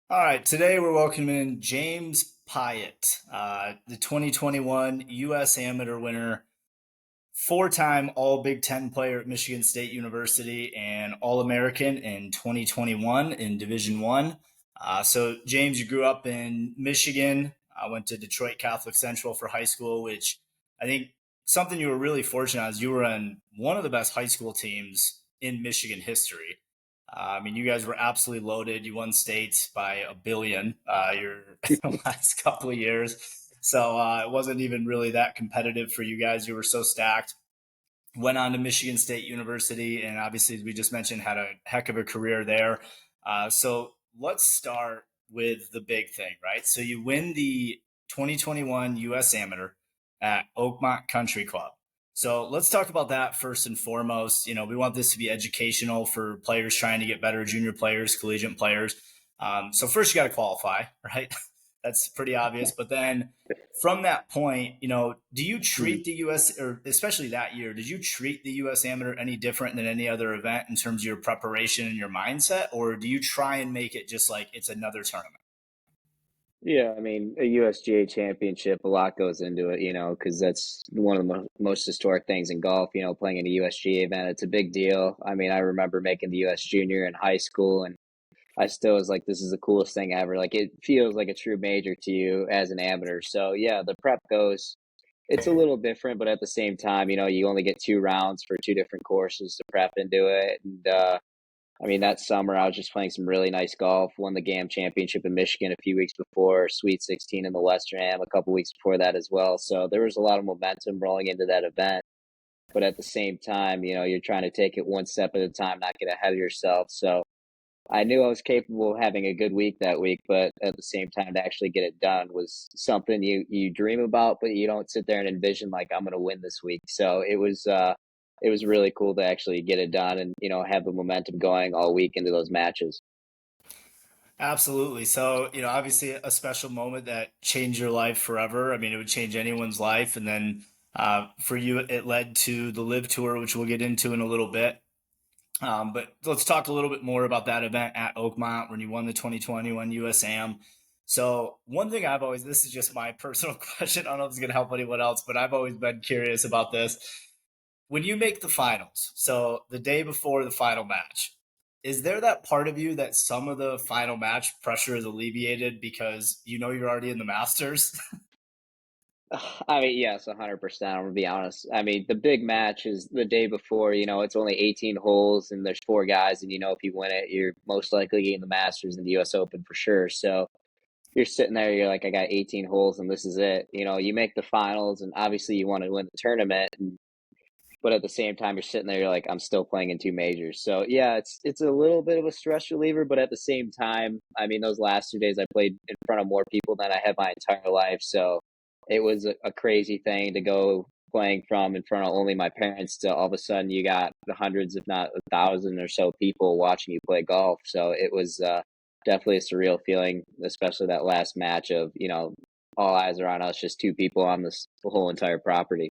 All right, today we're welcoming James Piot, the 2021 U.S. Amateur winner, four-time All Big Ten player at Michigan State University, and All American in 2021 in Division One. So, James, you grew up in Michigan. I went to Detroit Catholic Central for high school, which I think something you were really fortunate on is you were on one of the best high school teams in Michigan history. I mean, you guys were absolutely loaded. You won states by a billion your last couple of years. So it wasn't even really that competitive for you guys. You were so stacked. Went on to Michigan State University, and obviously, as we just mentioned, had a heck of a career there. So let's start with the big thing, right? So you win the 2021 U.S. Amateur at Oakmont Country Club. So let's talk about that first and foremost. You know, we want this to be educational for players trying to get better, junior players, collegiate players. So first, you got to qualify, right? That's pretty obvious. But then from that point, you know, do you Mm. treat the U.S. or especially that year, did you treat the U.S. Amateur any different than any other event in terms of your preparation and your mindset, or do you try and make it just like it's another tournament? Yeah, I mean, a USGA championship, a lot goes into it, because that's one of the most historic things in golf, playing in a USGA event. It's a big deal. I mean, I remember making the US Junior in high school, and I still was like, this is the coolest thing ever. Like, it feels like a true major to you as an amateur. So, yeah, the prep goes, it's a little different, but at the same time, you only get 2 rounds for two different courses to prep into it. And, I mean, that summer I was just playing some really nice golf. Won the GAM championship in Michigan a few weeks before, Sweet 16 in the Western Am a couple weeks before that as well. So there was a lot of momentum rolling into that event. But at the same time, you're trying to take it one step at a time, not get ahead of yourself. So I knew I was capable of having a good week that week, but at the same time, to actually get it done was something you dream about, but you don't sit there and envision like I'm going to win this week. So it was really cool to actually get it done and have the momentum going all week into those matches. Absolutely. So, you know, obviously a special moment that changed your life forever. I mean, it would change anyone's life. And then for you, it led to the LIV Tour, which we'll get into in a little bit. But let's talk a little bit more about that event at Oakmont when you won the 2021 USAM. So one thing I've always, this is just my personal question. I don't know if it's going to help anyone else, but I've always been curious about this. When you make the finals, so the day before the final match, is there that part of you that some of the final match pressure is alleviated because you know you're already in the Masters? I mean, yes, 100%. I'm gonna be honest. I mean, the big match is the day before. It's only 18 holes, and there's 4 guys, and if you win it, you're most likely getting the Masters and the U.S. Open for sure. So you're sitting there, you're like, I got 18 holes, and this is it. You make the finals, and obviously you want to win the tournament, but at the same time, you're sitting there, you're like, I'm still playing in 2 majors. So yeah, it's a little bit of a stress reliever, but at the same time, I mean, those last 2 days I played in front of more people than I have my entire life. So it was a crazy thing to go playing from in front of only my parents to all of a sudden you got the hundreds, if not 1,000 or so people watching you play golf. So it was definitely a surreal feeling, especially that last match of, all eyes are on us, just 2 people on this whole entire property.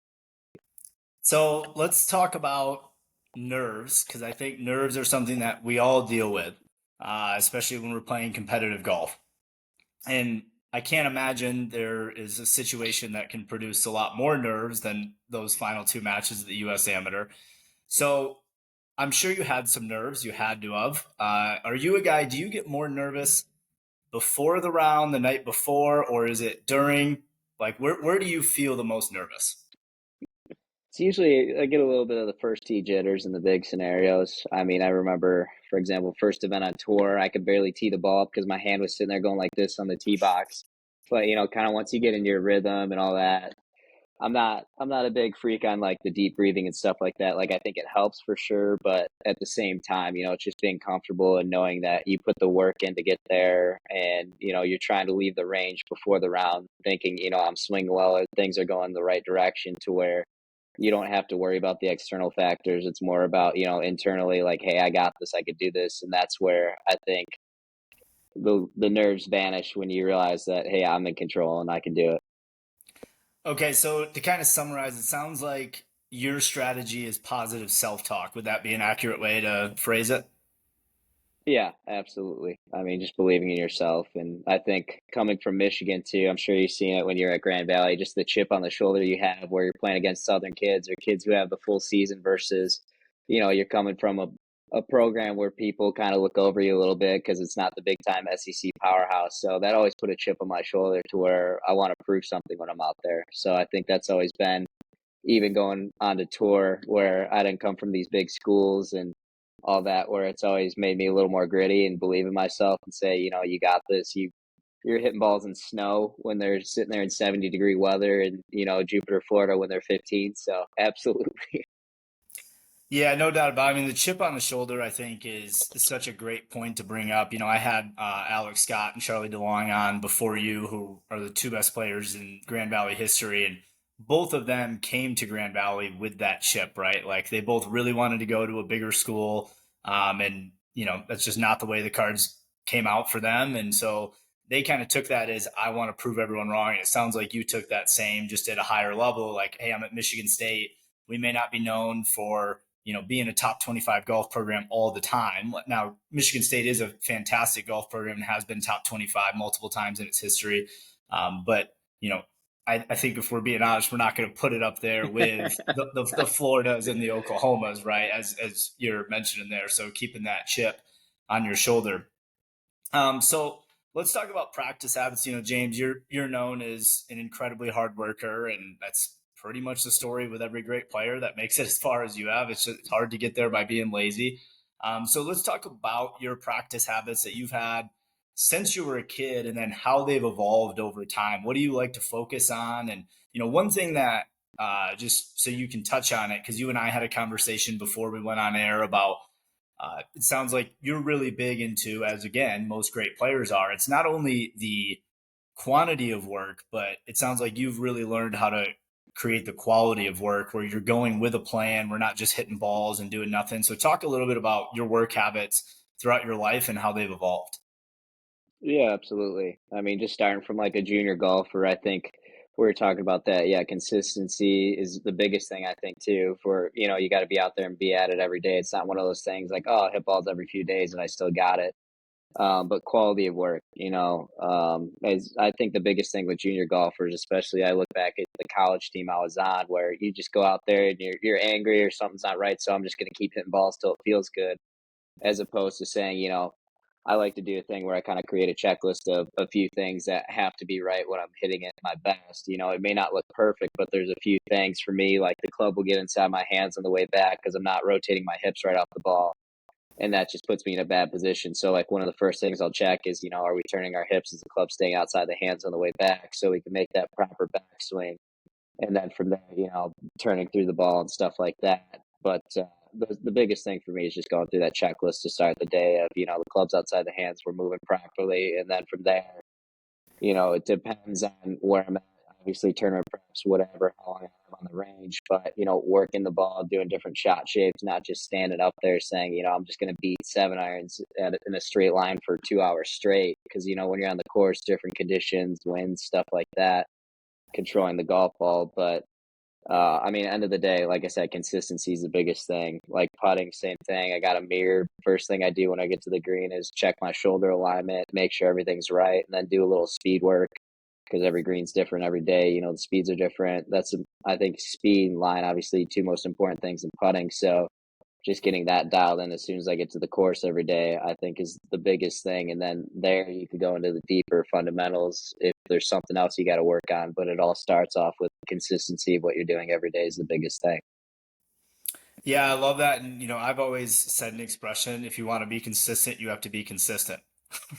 So let's talk about nerves because I think nerves are something that we all deal with, especially when we're playing competitive golf. And I can't imagine there is a situation that can produce a lot more nerves than those final two matches of the U.S. Amateur. So I'm sure you had some nerves. You had to have. Are you a guy? Do you get more nervous before the round, the night before, or is it during? Like, where do you feel the most nervous? It's usually I get a little bit of the first tee jitters in the big scenarios. I mean, I remember, for example, first event on tour, I could barely tee the ball up because my hand was sitting there going like this on the tee box. But kind of once you get into your rhythm and all that, I'm not a big freak on like the deep breathing and stuff like that. Like I think it helps for sure, but at the same time, it's just being comfortable and knowing that you put the work in to get there, and you're trying to leave the range before the round, thinking I'm swinging well, things are going the right direction to where you don't have to worry about the external factors. It's more about, internally like, hey, I got this, I could do this. And that's where I think the nerves vanish when you realize that, hey, I'm in control and I can do it. Okay, so to kind of summarize, it sounds like your strategy is positive self talk. Would that be an accurate way to phrase it? Yeah, absolutely. I mean, just believing in yourself. And I think coming from Michigan too, I'm sure you've seen it when you're at Grand Valley, just the chip on the shoulder you have where you're playing against Southern kids or kids who have the full season versus, you're coming from a program where people kind of look over you a little bit because it's not the big time SEC powerhouse. So that always put a chip on my shoulder to where I want to prove something when I'm out there. So I think that's always been even going on to tour where I didn't come from these big schools and all that, where it's always made me a little more gritty and believe in myself and say, you got this. You're hitting balls in snow when they're sitting there in 70-degree weather and, Jupiter, Florida when they're 15. So absolutely. Yeah, no doubt about it. I mean, the chip on the shoulder, I think, is such a great point to bring up. I had Alex Scott and Charlie DeLong on before you, who are the two best players in Grand Valley history. And both of them came to Grand Valley with that chip, right? Like they both really wanted to go to a bigger school. And that's just not the way the cards came out for them. And so they kind of took that as, I want to prove everyone wrong. And it sounds like you took that same just at a higher level. Like, hey, I'm at Michigan State. We may not be known for being a top 25 golf program all the time. Now, Michigan State is a fantastic golf program and has been top 25 multiple times in its history. But I think if we're being honest, we're not going to put it up there with the Floridas and the Oklahomas, right? As you're mentioning there. So keeping that chip on your shoulder. So let's talk about practice habits. James, you're known as an incredibly hard worker, and that's pretty much the story with every great player that makes it as far as you have. It's hard to get there by being lazy. So let's talk about your practice habits that you've had since you were a kid, and then how they've evolved over time. What do you like to focus on? And one thing that just so you can touch on it, because you and I had a conversation before we went on air about it sounds like you're really big into, as again, most great players are. It's not only the quantity of work, but it sounds like you've really learned how to create the quality of work where you're going with a plan. We're not just hitting balls and doing nothing. So, talk a little bit about your work habits throughout your life and how they've evolved. Yeah, absolutely. I mean, just starting from like a junior golfer, I think we were talking about that. Yeah, consistency is the biggest thing I think too. For you got to be out there and be at it every day. It's not one of those things like, oh, I hit balls every few days and I still got it. But quality of work, is I think the biggest thing with junior golfers, especially I look back at the college team I was on, where you just go out there and you're angry or something's not right, so I'm just going to keep hitting balls till it feels good, as opposed to saying, I like to do a thing where I kind of create a checklist of a few things that have to be right when I'm hitting it my best. It may not look perfect, but there's a few things for me, like the club will get inside my hands on the way back because I'm not rotating my hips right off the ball. And that just puts me in a bad position. So, like, one of the first things I'll check is, are we turning our hips? Is the club staying outside the hands on the way back so we can make that proper backswing? And then from there, turning through the ball and stuff like that. But the biggest thing for me is just going through that checklist to start the day of, the club's outside the hands, we're moving properly. And then from there, it depends on where I'm at. Obviously, tournament preps, whatever, how long I have on the range, but working the ball, doing different shot shapes, not just standing up there saying, I'm just going to beat 7 irons in a straight line for 2 hours straight. Because when you're on the course, different conditions, winds, stuff like that, controlling the golf ball. But I mean, end of the day, like I said, consistency is the biggest thing. Like putting, same thing. I got a mirror. First thing I do when I get to the green is check my shoulder alignment, make sure everything's right, and then do a little speed work because every green's different every day. The speeds are different. I think speed and line, obviously, two most important things in putting. So just getting that dialed in as soon as I get to the course every day, I think is the biggest thing. And then there you could go into the deeper fundamentals if there's something else you got to work on. But it all starts off with consistency of what you're doing every day is the biggest thing. Yeah, I love that. And, I've always said an expression, if you want to be consistent, you have to be consistent,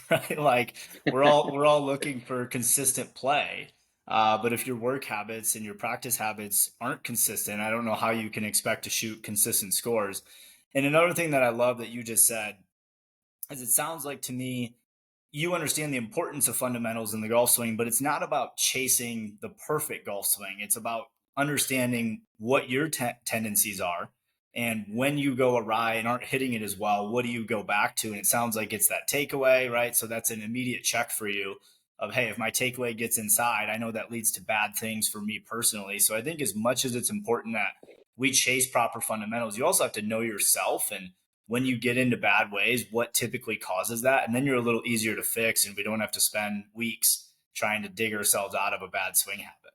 right? Like we're all looking for consistent play. But if your work habits and your practice habits aren't consistent, I don't know how you can expect to shoot consistent scores. And another thing that I love that you just said is it sounds like to me you understand the importance of fundamentals in the golf swing, but it's not about chasing the perfect golf swing. It's about understanding what your tendencies are. And when you go awry and aren't hitting it as well, what do you go back to? And it sounds like it's that takeaway, right? So that's an immediate check for you of, hey, if my takeaway gets inside, I know that leads to bad things for me personally. So I think as much as it's important that we chase proper fundamentals, you also have to know yourself and when you get into bad ways, what typically causes that. And then you're a little easier to fix, and we don't have to spend weeks trying to dig ourselves out of a bad swing habit.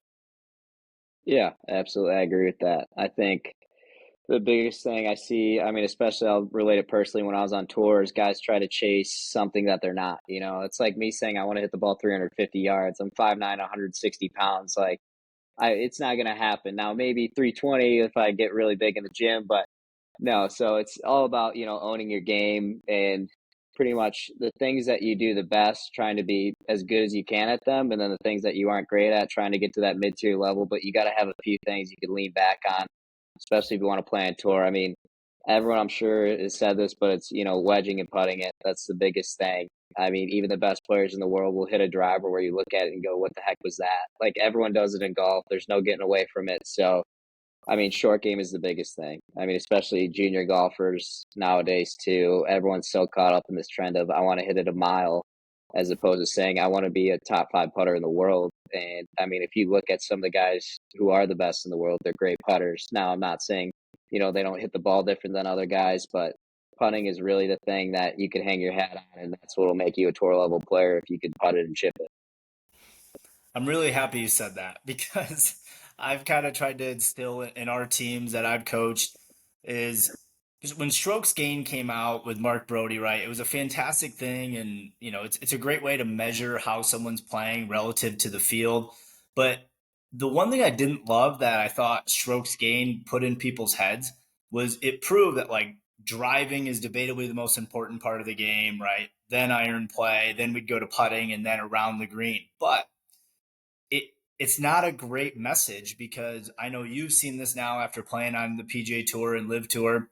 Yeah, absolutely. I agree with that. I think the biggest thing I see, I mean, especially I'll relate it personally when I was on tours, guys try to chase something that they're not. It's like me saying I want to hit the ball 350 yards. I'm 5'9", 160 pounds. Like, it's not going to happen. Now, maybe 320 if I get really big in the gym, but no. So it's all about, owning your game and pretty much the things that you do the best, trying to be as good as you can at them. And then the things that you aren't great at, trying to get to that mid-tier level. But you got to have a few things you can lean back on, especially if you want to play on tour. I mean, everyone I'm sure has said this, but it's, wedging and putting it. That's the biggest thing. I mean, even the best players in the world will hit a driver where you look at it and go, what the heck was that? Like, everyone does it in golf. There's no getting away from it. So, I mean, short game is the biggest thing. I mean, especially junior golfers nowadays too. Everyone's so caught up in this trend of I want to hit it a mile, as opposed to saying I want to be a top 5 putter in the world. And I mean, if you look at some of the guys who are the best in the world, they're great putters. Now, I'm not saying they don't hit the ball different than other guys, but putting is really the thing that you can hang your hat on, and that's what will make you a tour level player if you can putt it and chip it. I'm really happy you said that because I've kind of tried to instill in our teams that I've coached is because when strokes gain came out with Mark Brody, right? It was a fantastic thing, and it's a great way to measure how someone's playing relative to the field. But the one thing I didn't love that I thought strokes gain put in people's heads was it proved that like driving is debatably the most important part of the game, right? Then iron play, then we'd go to putting, and then around the green. But it it's not a great message because I know you've seen this now after playing on the PGA Tour and LIV Tour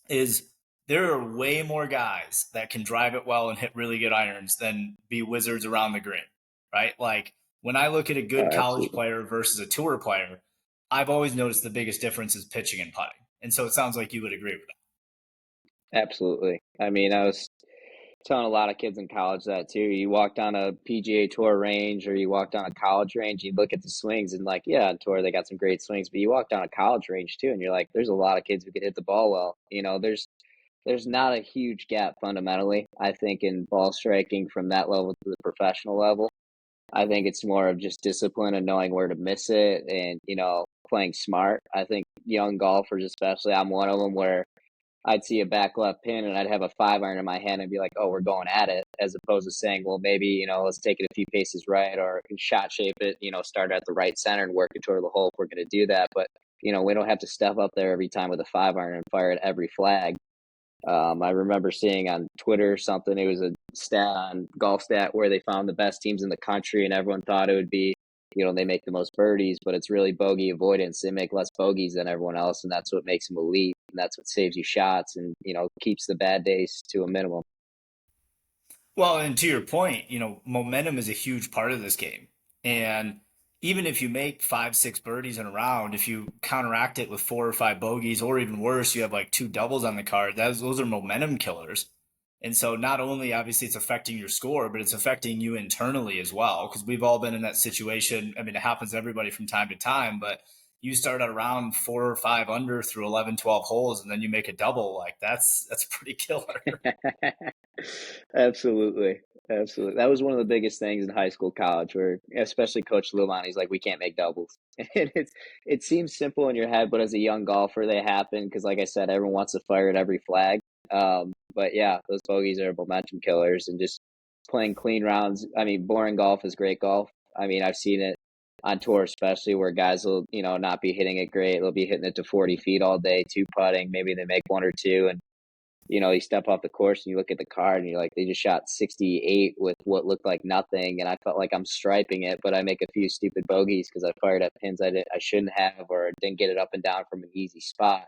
is there are way more guys that can drive it well and hit really good irons than be wizards around the green, right? Like when I look at a Oh, good college absolutely. player versus a tour player, I've always noticed the biggest difference is pitching and putting. And so it sounds like you would agree with that. Absolutely. I mean, I was telling a lot of kids in college that too. You walked on a PGA Tour range or you walked on a college range, you look at the swings and like, yeah, on tour they got some great swings, but you walked on a college range too, and you're like, there's a lot of kids who could hit the ball well. There's not a huge gap fundamentally, I think, in ball striking from that level to the professional level. I think it's more of just discipline and knowing where to miss it and, playing smart. I think young golfers, especially, I'm one of them where I'd see a back left pin and I'd have a 5 iron in my hand and be like, oh, we're going at it, as opposed to saying, well, maybe, let's take it a few paces right or shot shape it, start at the right center and work it toward the hole if we're going to do that. But, we don't have to step up there every time with a 5 iron and fire at every flag. I remember seeing on Twitter or something, it was a stat on Golf Stat where they found the best teams in the country and everyone thought it would be, they make the most birdies, but it's really bogey avoidance. They make less bogeys than everyone else, and that's what makes them elite, and that's what saves you shots and, keeps the bad days to a minimum. Well, and to your point, momentum is a huge part of this game. And even if you make five, six birdies in a round, if you counteract it with four or five bogeys, or even worse, you have like two doubles on the card, those are momentum killers. And so not only obviously it's affecting your score, but it's affecting you internally as well. Because we've all been in that situation. I mean, it happens to everybody from time to time, but you start at around 4 or 5 under through 11, 12 holes, and then you make a double. Like that's pretty killer. Absolutely. Absolutely. That was one of the biggest things in high school, college, where especially Coach Luman, he's like, we can't make doubles. And it seems simple in your head, but as a young golfer, they happen because, like I said, everyone wants to fire at every flag. But yeah, those bogeys are momentum killers and just playing clean rounds. I mean, boring golf is great golf. I mean, I've seen it on tour, especially where guys will, not be hitting it great. They'll be hitting it to 40 feet all day, two putting. Maybe they make one or two, and you step off the course and you look at the card and you're like, they just shot 68 with what looked like nothing. And I felt like I'm striping it, but I make a few stupid bogeys because I fired at pins I shouldn't have or didn't get it up and down from an easy spot.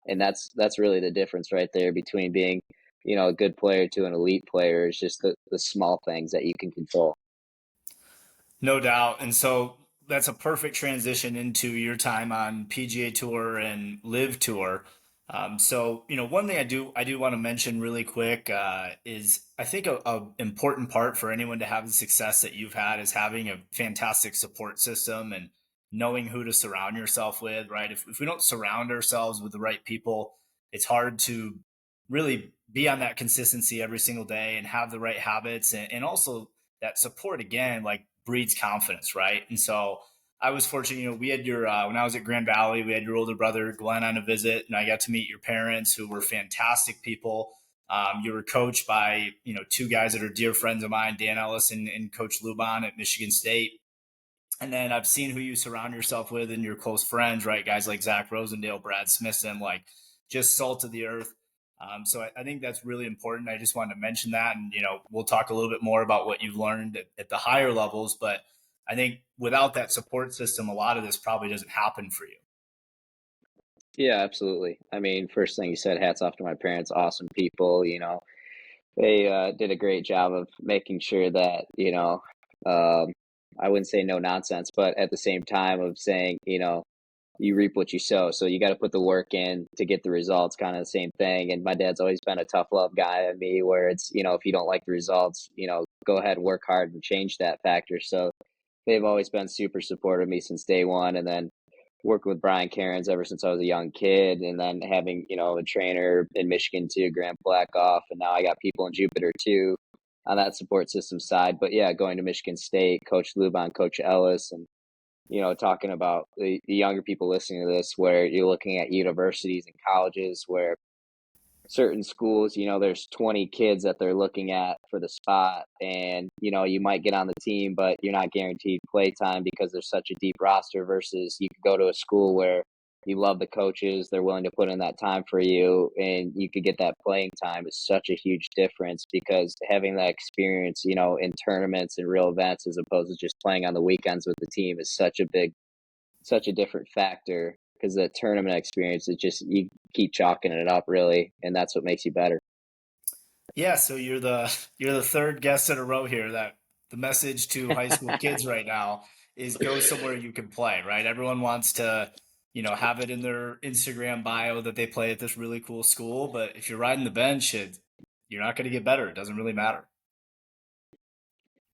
And that's really the difference right there between being, a good player to an elite player is just the small things that you can control. No doubt. And so that's a perfect transition into your time on PGA Tour and LIV Tour. One thing I do want to mention really quick is I think a important part for anyone to have the success that you've had is having a fantastic support system and knowing who to surround yourself with, right? If we don't surround ourselves with the right people, it's hard to really be on that consistency every single day and have the right habits, and also that support again, like breeds confidence, right? And so I was fortunate, we had your, when I was at Grand Valley, we had your older brother, Glenn, on a visit, and I got to meet your parents who were fantastic people. You were coached by, two guys that are dear friends of mine, Dan Ellis and Coach Luban at Michigan State. And then I've seen who you surround yourself with and your close friends, right? Guys like Zach Rosendale, Brad Smithson, like just salt of the earth. So I think that's really important. I just wanted to mention that. And, we'll talk a little bit more about what you've learned at the higher levels. But I think without that support system, a lot of this probably doesn't happen for you. Yeah, absolutely. I mean, first thing you said, hats off to my parents, awesome people, they did a great job of making sure that, um, I wouldn't say no nonsense, but at the same time of saying, you reap what you sow. So you got to put the work in to get the results, kind of the same thing. And my dad's always been a tough love guy at me where it's, if you don't like the results, go ahead, work hard and change that factor. So they've always been super supportive of me since day one. And then worked with Brian Cairns ever since I was a young kid. And then having, a trainer in Michigan too, Grant Blackoff. And now I got people in Jupiter too on that support system side. But yeah, going to Michigan State, Coach Luban, Coach Ellis, and talking about the younger people listening to this, where you're looking at universities and colleges where certain schools, there's 20 kids that they're looking at for the spot. And, you might get on the team, but you're not guaranteed play time because there's such a deep roster versus you could go to a school where you love the coaches, they're willing to put in that time for you, and you could get that playing time is such a huge difference because having that experience, in tournaments and real events as opposed to just playing on the weekends with the team is such a different factor because the tournament experience is just you keep chalking it up really, and that's what makes you better. Yeah, so you're the third guest in a row here that the message to high school kids right now is go somewhere you can play, right? Everyone wants to, have it in their Instagram bio that they play at this really cool school, but if you're riding the bench, you're not going to get better. It doesn't really matter.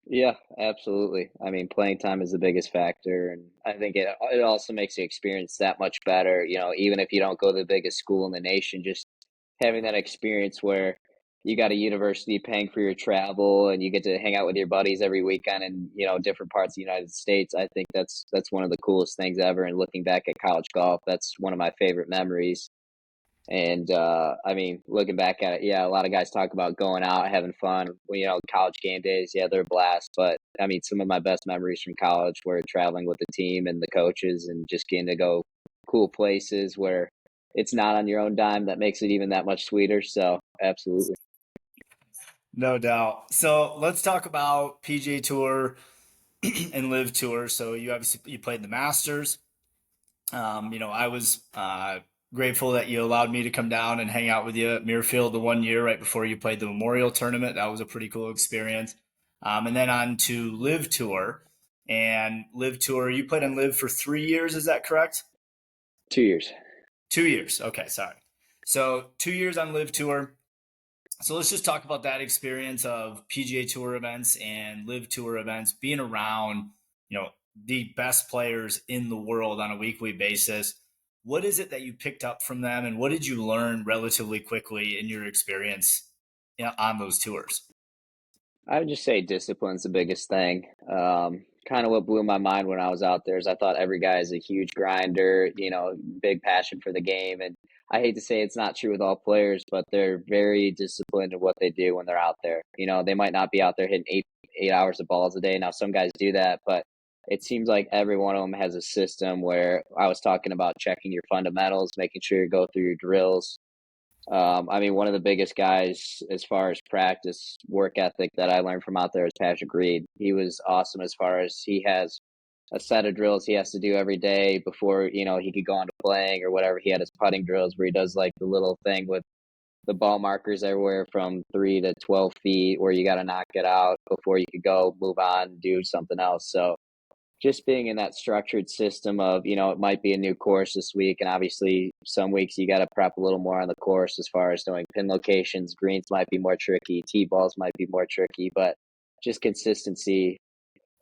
Yeah, absolutely. I mean, playing time is the biggest factor, and I think it also makes the experience that much better. Even if you don't go to the biggest school in the nation, just having that experience where you got a university paying for your travel and you get to hang out with your buddies every weekend in different parts of the United States. I think that's one of the coolest things ever. And looking back at college golf, that's one of my favorite memories. And I mean, looking back at it, yeah, a lot of guys talk about going out, having fun. Well, college game days, yeah, they're a blast. But I mean, some of my best memories from college were traveling with the team and the coaches and just getting to go cool places where it's not on your own dime. That makes it even that much sweeter. So, absolutely. No doubt. So let's talk about PGA Tour and LIV Tour. So you played the Masters. I was grateful that you allowed me to come down and hang out with you at Muirfield the one year right before you played the Memorial Tournament. That was a pretty cool experience. And then on to LIV Tour. And LIV Tour, you played on LIV for 3 years, is that correct? 2 years. 2 years. Okay, sorry. So 2 years on LIV Tour. So let's just talk about that experience of PGA Tour events and LIV Tour events, being around, the best players in the world on a weekly basis. What is it that you picked up from them, and what did you learn relatively quickly in your experience, on those tours? I would just say discipline's the biggest thing. Kind of what blew my mind when I was out there is I thought every guy is a huge grinder, big passion for the game. And I hate to say it's not true with all players, but they're very disciplined in what they do when they're out there. They might not be out there hitting eight hours of balls a day. Now some guys do that, but it seems like every one of them has a system where I was talking about checking your fundamentals, making sure you go through your drills. I mean, one of the biggest guys as far as practice work ethic that I learned from out there is Patrick Reed. He was awesome as far as he has a set of drills he has to do every day before, he could go on to playing or whatever. He had his putting drills where he does like the little thing with the ball markers everywhere from 3 to 12 feet where you got to knock it out before you could go move on, do something else. So just being in that structured system of, it might be a new course this week. And obviously some weeks you got to prep a little more on the course as far as knowing pin locations, greens might be more tricky, tee balls might be more tricky, but just consistency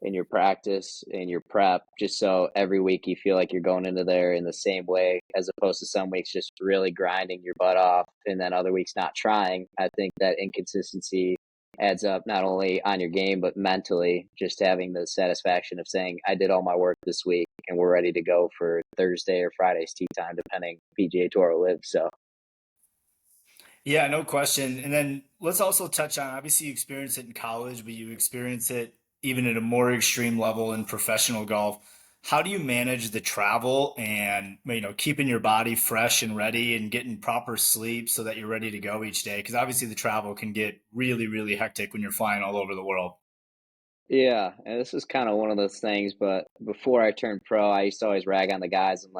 in your practice, in your prep, just so every week you feel like you're going into there in the same way, as opposed to some weeks just really grinding your butt off and then other weeks not trying. I think that inconsistency adds up not only on your game, but mentally, just having the satisfaction of saying, I did all my work this week and we're ready to go for Thursday or Friday's tee time, depending PGA Tour or LIV. So, Yeah, no question. And then let's also touch on, obviously you experience it in college, but you experience it even at a more extreme level in professional golf. How do you manage the travel and, keeping your body fresh and ready and getting proper sleep so that you're ready to go each day? Because obviously the travel can get really, really hectic when you're flying all over the world. yeah, and this is kind of one of those things, but before I turned pro, I used to always rag on the guys and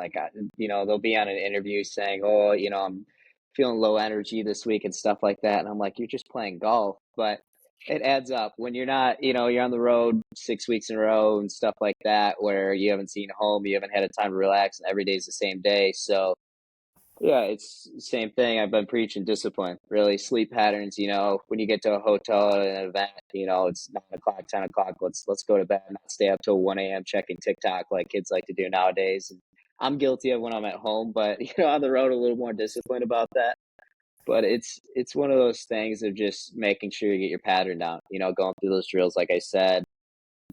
they'll be on an interview saying, "Oh, I'm feeling low energy this week" and stuff like that. And I'm like, "You're just playing golf." But it adds up when you're not, you're on the road 6 weeks in a row and stuff like that, where you haven't seen home, you haven't had a time to relax, and every day's the same day. So yeah, it's the same thing. I've been preaching discipline, really sleep patterns. When you get to a hotel at an event, it's 9 o'clock, 10 o'clock. Let's go to bed, not stay up till 1 a.m. checking TikTok like kids like to do nowadays. And I'm guilty of when I'm at home, but on the road, a little more disciplined about that. But it's one of those things of just making sure you get your pattern down. Going through those drills, like I said.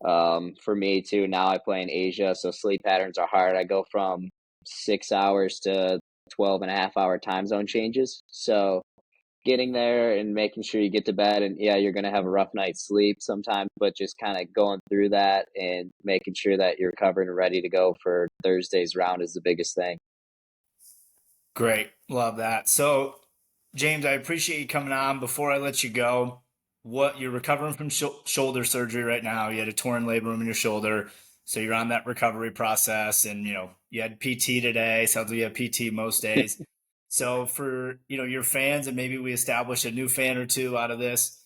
For me too, now I play in Asia, so sleep patterns are hard. I go from 6 hours to 12 and a half hour time zone changes. So getting there and making sure you get to bed, and yeah, you're going to have a rough night's sleep sometimes, but just kind of going through that and making sure that you're covered and ready to go for Thursday's round is the biggest thing. Great. Love that. So, James, I appreciate you coming on. Before I let you go, what you're recovering from shoulder surgery right now. You had a torn labrum in your shoulder. So you're on that recovery process and you had PT today. Sounds like you have PT most days. So for, your fans and maybe we establish a new fan or two out of this,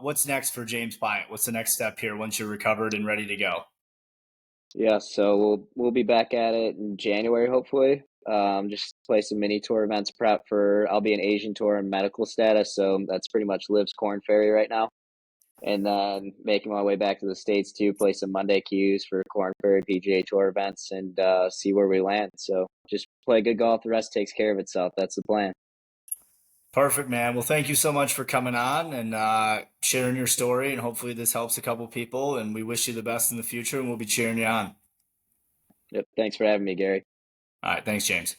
what's next for James Piot? What's the next step here once you're recovered and ready to go? Yeah, so we'll be back at it in January, hopefully. Just play some mini tour events, prep for. I'll be an Asian tour in medical status, so that's pretty much Liv's Corn Ferry right now. And then making my way back to the States to play some Monday Qs for Corn Ferry PGA Tour events and see where we land. So just play good golf. The rest takes care of itself. That's the plan. Perfect, man. Well, thank you so much for coming on and sharing your story. And hopefully, this helps a couple people. And we wish you the best in the future. And we'll be cheering you on. Yep. Thanks for having me, Gary. All right. Thanks, James.